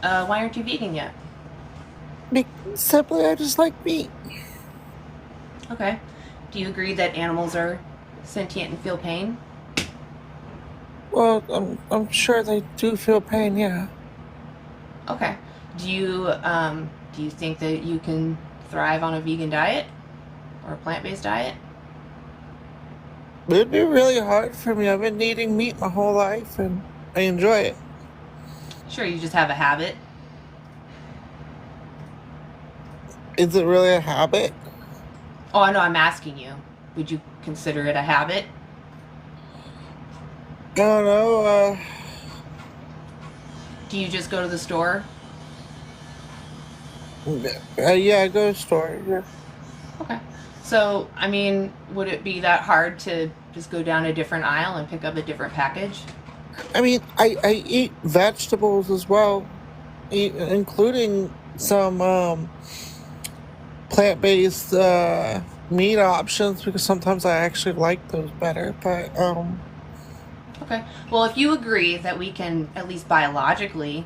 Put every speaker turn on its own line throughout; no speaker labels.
Why aren't you vegan yet?
Simply, I just like meat.
Okay. Do you agree that animals are sentient and feel pain?
Well, I'm sure they do feel pain, yeah.
Okay. Do you think that you can thrive on a vegan diet or a plant-based diet?
It'd be really hard for me. I've been eating meat my whole life, and I enjoy it.
Sure, you just have a habit.
Is it really a habit?
Oh, I know. I'm asking you. Would you consider it a habit?
I don't know.
Do you just go to the store?
Yeah, I go to store. Yeah.
Okay. So, I mean, would it be that hard to just go down a different aisle and pick up a different package?
I mean, I eat vegetables as well, including some plant-based meat options because sometimes I actually like those better. But
Okay. Well, if you agree that we can at least biologically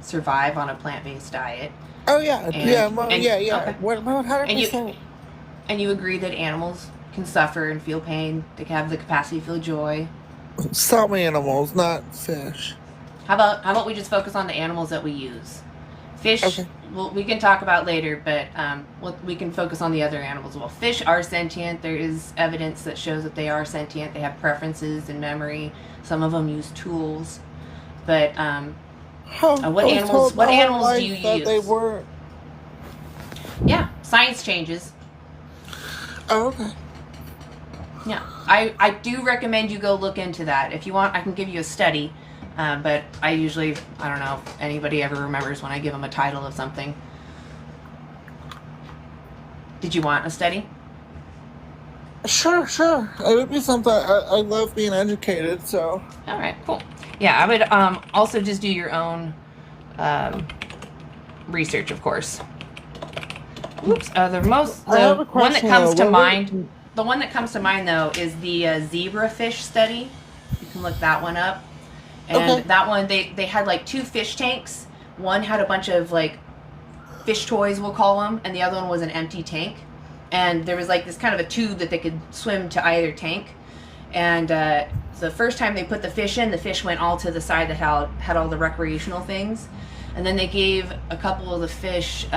survive on a plant-based diet,
oh yeah,
and
yeah, well,
and
yeah.
okay,
100%.
and you agree that animals can suffer and feel pain, they can have the capacity to feel joy.
Some animals, not fish.
How about we just focus on the animals that we use? Fish,
Okay.
well, we can talk about later, but we can focus on the other animals. Well, fish are sentient. There is evidence that shows that they are sentient. They have preferences and memory. Some of them use tools. But
I was told
what
my whole
animals do you
life that they
use?
weren't.
Yeah, science changes.
Oh, okay.
Yeah, I do recommend you go look into that. If you want, I can give you a study. But I don't know if anybody ever remembers when I give them a title of something. Did you want a study?
Sure, sure. It would be something. I love being educated, so.
All right, cool. Yeah, I would also just do your own um, research, of course. Oops.
I have
The
a
one that
question though.
comes to
What
mind,
would.
the one that comes to mind though is the zebrafish study. You can look that one up. And
Okay.
that one, they had like two fish tanks. One had a bunch of like fish toys, we'll call them, and the other one was an empty tank. And there was like this kind of a tube that they could swim to either tank. And the first time they put the fish in, the fish went all to the side that had all the recreational things. And then they gave a couple of the fish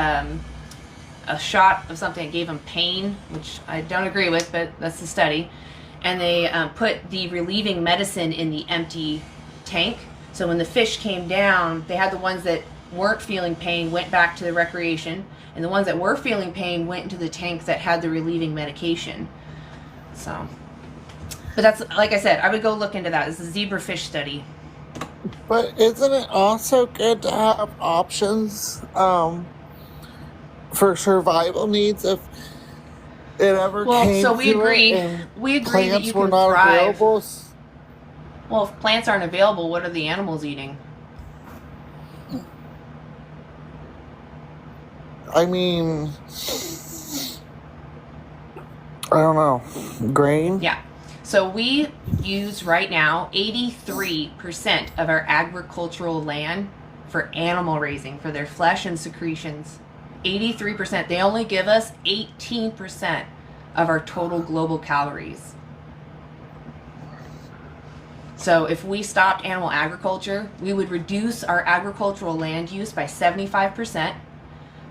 a shot of something that gave them pain, which I don't agree with, but that's the study. And they put the relieving medicine in the empty tank. So when the fish came down, they had the ones that weren't feeling pain went back to the recreation, and the ones that were feeling pain went into the tank that had the relieving medication. So, but that's like I said, I would go look into that. It's a zebrafish study.
But isn't it also good to have options for survival needs if it ever
Well,
came
so we
to it
agree.
and
We agree that you
plants were
can
not
thrive.
available?
Well, if plants aren't available, what are the animals eating?
I mean, I don't know. Grain?
Yeah. So we use right now 83% of our agricultural land for animal raising, for their flesh and secretions. 83%. They only give us 18% of our total global calories. So if we stopped animal agriculture, we would reduce our agricultural land use by 75%.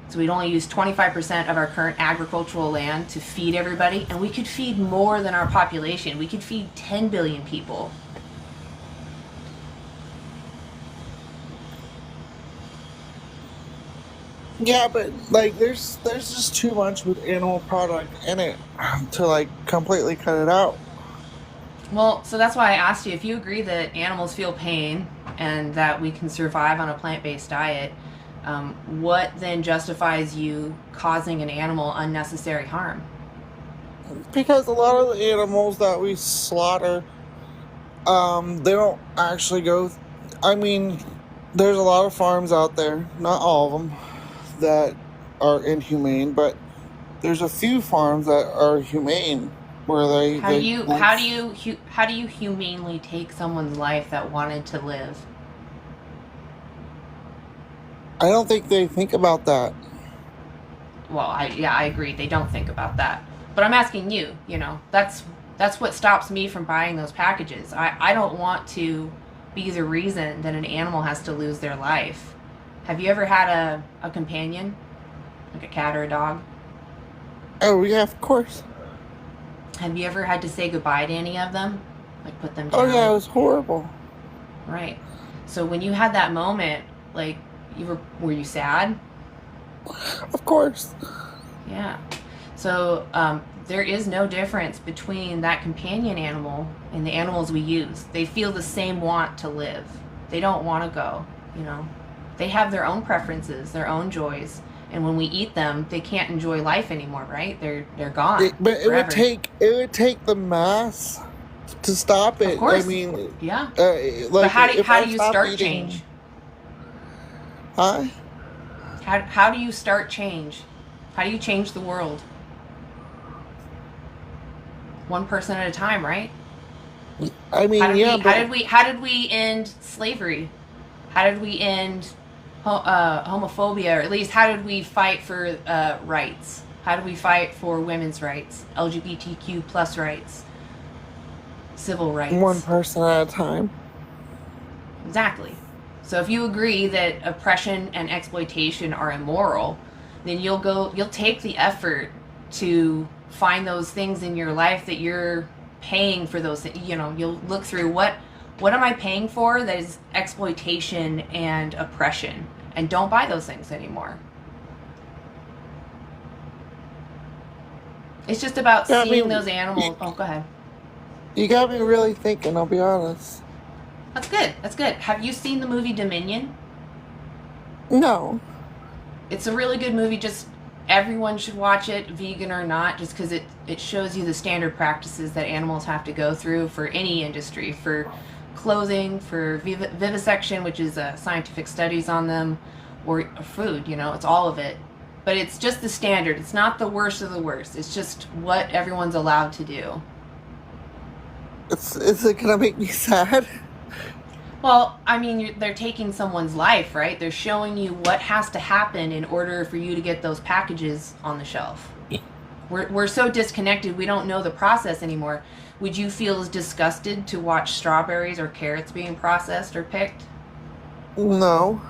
So we'd only use 25% of our current agricultural land to feed everybody, and we could feed more than our population. We could feed 10 billion people.
Yeah, but like there's just too much with animal product in it to like completely cut it out.
Well, so that's why I asked you if you agree that animals feel pain and that we can survive on a plant-based diet. What then justifies you causing an animal unnecessary harm?
Because a lot of the animals that we slaughter, they don't actually go. I mean, there's a lot of farms out there, not all of them, that are inhumane, but there's a few farms that are humane where
How do
they
you
like.
how do you how do you humanely take someone's life that wanted to live?
I don't think they think about that.
Well, I agree. They don't think about that. But I'm asking you, that's what stops me from buying those packages. I don't want to be the reason that an animal has to lose their life. Have you ever had a companion, like a cat or a dog?
Oh, yeah, of course.
Have you ever had to say goodbye to any of them? Like put them
Oh, yeah,
down?
it was horrible.
Right. So when you had that moment, like were you sad?
Of course.
Yeah. So there is no difference between that companion animal and the animals we use. They feel the same want to live. They don't want to go, you know. They have their own preferences, their own joys, and when we eat them, they can't enjoy life anymore, right? They're gone
But it would
forever.
take the mass to stop
Of
it. I
course.
mean,
Yeah. But
like if
how
I
do you
stop
start
eating,
change?
huh?
How do you start change? How do you change the world? One person at a time, right?
I mean, yeah, but
How did we end slavery? How did we end homophobia, or at least how did we fight for rights? How did we fight for women's rights, LGBTQ plus rights, civil
one
rights?
person at a time.
Exactly. So if you agree that oppression and exploitation are immoral, then you'll take the effort to find those things in your life that you're paying for those things. You'll look through what am I paying for that is exploitation and oppression, and don't buy those things anymore. It's just about
Yeah, I
seeing
mean,
those animals. Oh, go ahead.
you got me really thinking. I'll be honest.
That's good. That's good. Have you seen the movie Dominion?
No.
It's a really good movie. Just everyone should watch it, vegan or not, just because it shows you the standard practices that animals have to go through for any industry, for clothing, for vivisection, which is scientific studies on them, or food. It's all of it. But it's just the standard. It's not the worst of the worst. It's just what everyone's allowed to do.
Is it gonna make me sad?
Well, I mean, they're taking someone's life, right? They're showing you what has to happen in order for you to get those packages on the shelf. We're so disconnected, we don't know the process anymore. Would you feel as disgusted to watch strawberries or carrots being processed or picked?
No.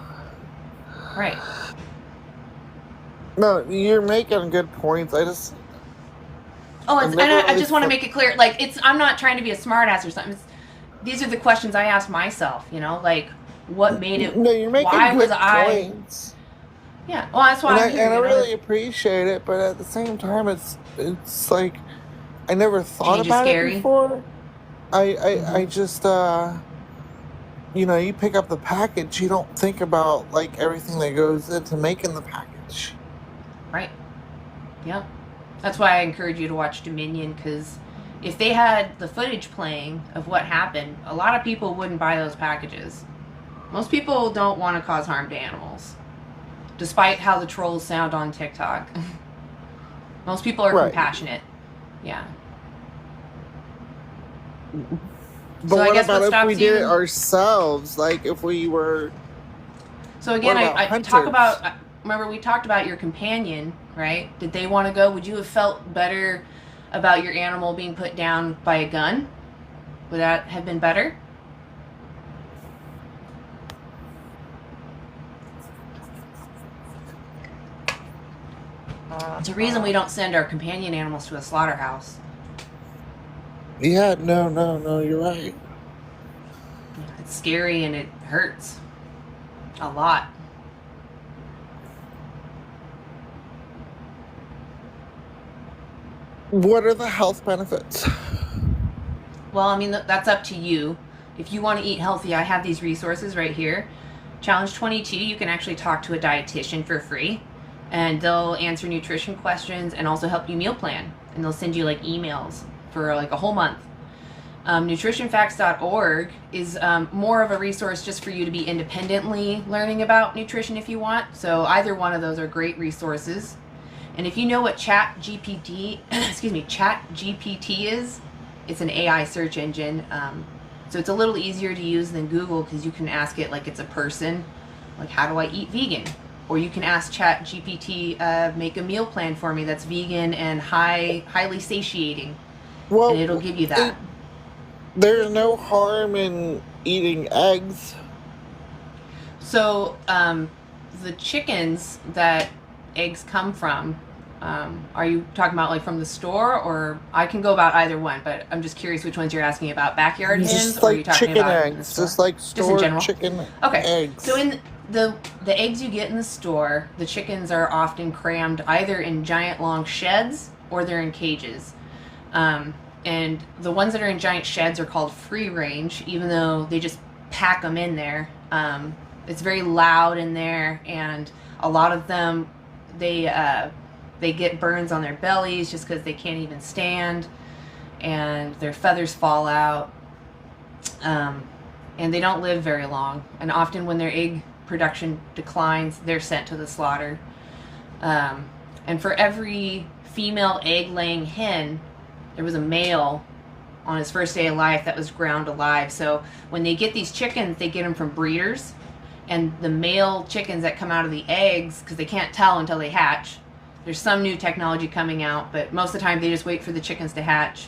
Right.
No, you're making good points.
Oh,
I've
and
never
I
really
just want to make it clear, I'm not trying to be a smartass or something. These are the questions I asked myself, like, what made it,
No, you're making
why was
good
I,
points.
yeah, well, that's why I'm here,
And I really appreciate it, but at the same time, it's like I never thought
change is
about it
scary.
before. I just you pick up the package, you don't think about like everything that goes into making the package.
Right. Yeah. That's why I encourage you to watch Dominion, because if they had the footage playing of what happened, a lot of people wouldn't buy those packages. Most people don't want to cause harm to animals, despite how the trolls sound on TikTok. Most people are compassionate. Yeah.
But
So I
what
guess
about
what
if
stops
we did it
you?
ourselves? Like if we were.
So again,
What about
I talk
hunters?
about. Remember, we talked about your companion, right? Did they want to go? Would you have felt better about your animal being put down by a gun? Would that have been better? It's a reason we don't send our companion animals to a slaughterhouse.
Yeah, no, you're right.
It's scary and it hurts a lot.
What are the health benefits?
Well, I mean, that's up to you. If you want to eat healthy, I have these resources right here. Challenge 22, you can actually talk to a dietitian for free, and they'll answer nutrition questions and also help you meal plan. And they'll send you like emails for like a whole month. Nutritionfacts.org is more of a resource just for you to be independently learning about nutrition if you want. So either one of those are great resources. And if you know what ChatGPT, ChatGPT is, it's an AI search engine. So it's a little easier to use than Google because you can ask it like it's a person, Like, how do I eat vegan? Or you can ask ChatGPT, make a meal plan for me that's vegan and highly satiating, and it'll
Well,
give you that.
there's no harm in eating eggs.
So, the chickens that eggs come from, are you talking about like from the store, or I can go about either one, but I'm just curious which ones you're asking about. Backyard hens,
Just
or are you
like
talking
chicken
about in the
eggs,
store?
just like
Just in
stored
general?
chicken
Okay.
eggs.
So in the eggs you get in the store, the chickens are often crammed either in giant long sheds or they're in cages. And the ones that are in giant sheds are called free range, even though they just pack them in there. It's very loud in there, and a lot of them, they get burns on their bellies just because they can't even stand, and their feathers fall out, and they don't live very long. And often when their egg production declines, they're sent to the slaughter. And for every female egg-laying hen, there was a male on his first day of life that was ground alive. So when they get these chickens, they get them from breeders, and the male chickens that come out of the eggs, because they can't tell until they hatch. There's some new technology coming out, but most of the time they just wait for the chickens to hatch,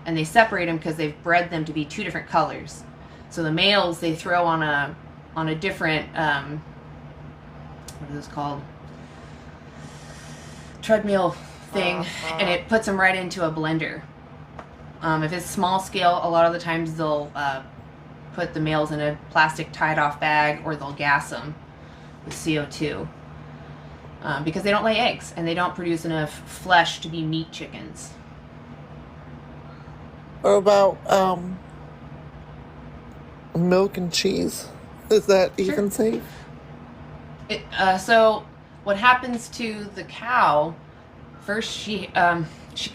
and they separate them because they've bred them to be two different colors. So the males they throw on a different what is this called, treadmill thing, and it puts them right into a blender. If it's small scale, a lot of the times they'll put the males in a plastic tied off bag, or they'll gas them with CO2, because they don't lay eggs and they don't produce enough flesh to be meat chickens.
What about milk and cheese? Is that even safe?
So what happens to the cow? First, she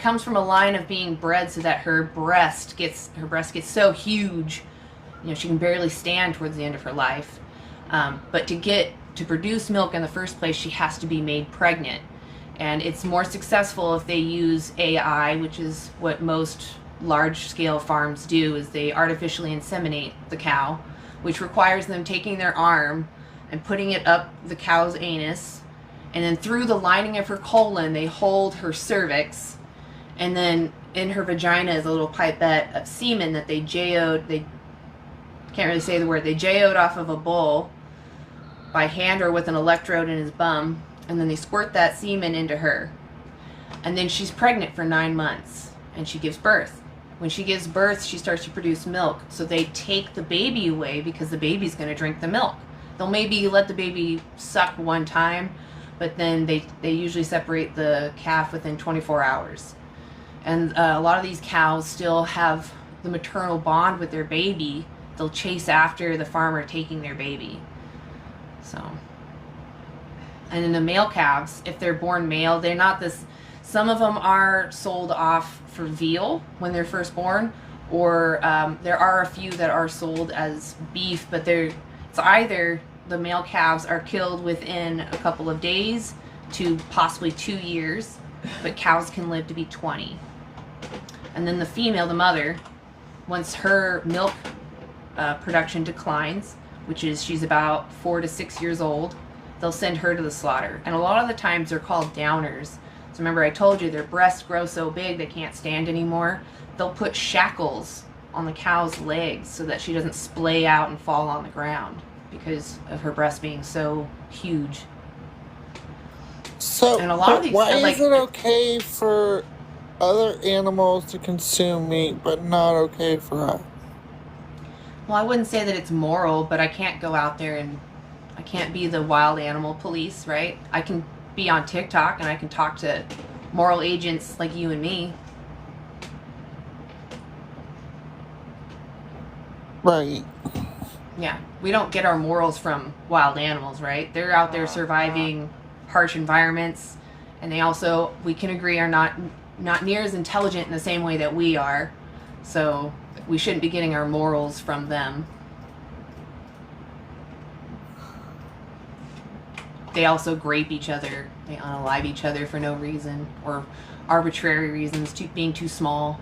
comes from a line of being bred so that her breast gets so huge, she can barely stand towards the end of her life. But to produce milk in the first place, she has to be made pregnant, and it's more successful if they use AI, which is what most large-scale farms do. Is they artificially inseminate the cow, which requires them taking their arm and putting it up the cow's anus, and then through the lining of her colon they hold her cervix, and then in her vagina is a little pipette of semen that they can't really say the word, they geode off of a bull by hand or with an electrode in his bum, and then they squirt that semen into her, and then she's pregnant for 9 months, and she gives birth. When she gives birth, she starts to produce milk, so they take the baby away because the baby's going to drink the milk. They'll maybe let the baby suck one time, but then they usually separate the calf within 24 hours. And a lot of these cows still have the maternal bond with their baby. They'll chase after the farmer taking their baby. So, and then the male calves, if they're born male, they're not this. Some of them are sold off for veal when they're first born, or there are a few that are sold as beef, but it's either the male calves are killed within a couple of days to possibly 2 years, but cows can live to be 20. And then the female, the mother, once her milk production declines, which is she's about 4 to 6 years old, they'll send her to the slaughter. And a lot of the times they're called downers. So remember I told you their breasts grow so big they can't stand anymore. They'll put shackles on the cow's legs so that she doesn't splay out and fall on the ground because of her breast being so huge.
So,
and a lot of these,
why is it okay for other animals to consume meat, but not okay for us?
Well, I wouldn't say that it's moral, but I can't go out there and I can't be the wild animal police, right? I can be on TikTok and I can talk to moral agents like you and me.
Right.
Yeah, we don't get our morals from wild animals, right? They're out there surviving harsh environments, and they also, we can agree, are not near as intelligent in the same way that we are. So we shouldn't be getting our morals from them. They also grape each other. They unalive each other for no reason, or arbitrary reasons, being too small.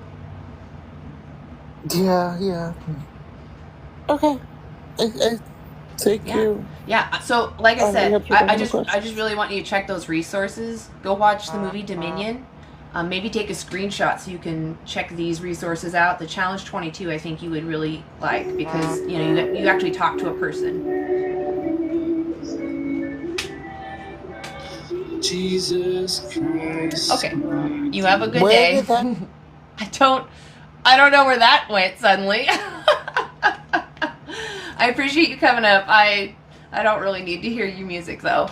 Yeah. Okay. Thank you.
Yeah. So, like I said,
hope you
I
have
just
questions.
really want you to check those resources. Go watch the movie Dominion. Maybe take a screenshot so you can check these resources out. The Challenge 22, I think you would really like because you actually talk to a person.
Jesus Christ.
Okay. You have a good
Where
day.
did that?
I don't know where that went suddenly. I appreciate you coming up. I don't really need to hear your music though.